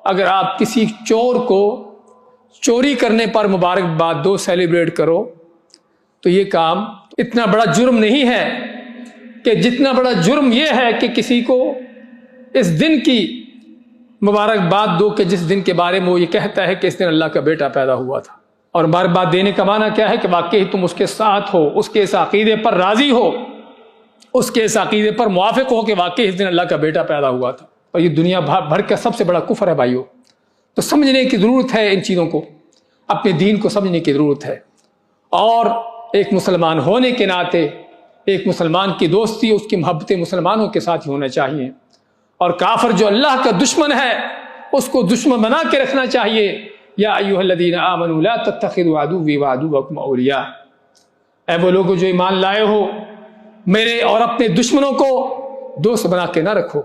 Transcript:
اگر آپ کسی چور کو چوری کرنے پر مبارکباد دو، سیلیبریٹ کرو، تو یہ کام اتنا بڑا جرم نہیں ہے کہ جتنا بڑا جرم یہ ہے کہ کسی کو اس دن کی مبارکباد دو کہ جس دن کے بارے میں وہ یہ کہتا ہے کہ اس دن اللہ کا بیٹا پیدا ہوا تھا۔ اور مبارکباد دینے کا معنی کیا ہے کہ واقعی تم اس کے ساتھ ہو، اس کے اس عقیدے پر راضی ہو، اس کے اس عقیدے پر موافق ہو کہ واقعی اس دن اللہ کا بیٹا پیدا ہوا تھا۔ اور یہ دنیا بھر کا سب سے بڑا کفر ہے بھائیو۔ تو سمجھنے کی ضرورت ہے ان چیزوں کو، اپنے دین کو سمجھنے کی ضرورت ہے، اور ایک مسلمان ہونے کے ناطے ایک مسلمان کی دوستی، اس کی محبت مسلمانوں کے ساتھ ہی ہونا چاہیے، اور کافر جو اللہ کا دشمن ہے اس کو دشمن بنا کے رکھنا چاہیے۔ یا ایھا الذین آمنوا لا تتخذوا عدوی وعدوکم اولیاء، اے وہ لوگوں جو ایمان لائے ہو، میرے اور اپنے دشمنوں کو دوست بنا کے نہ رکھو۔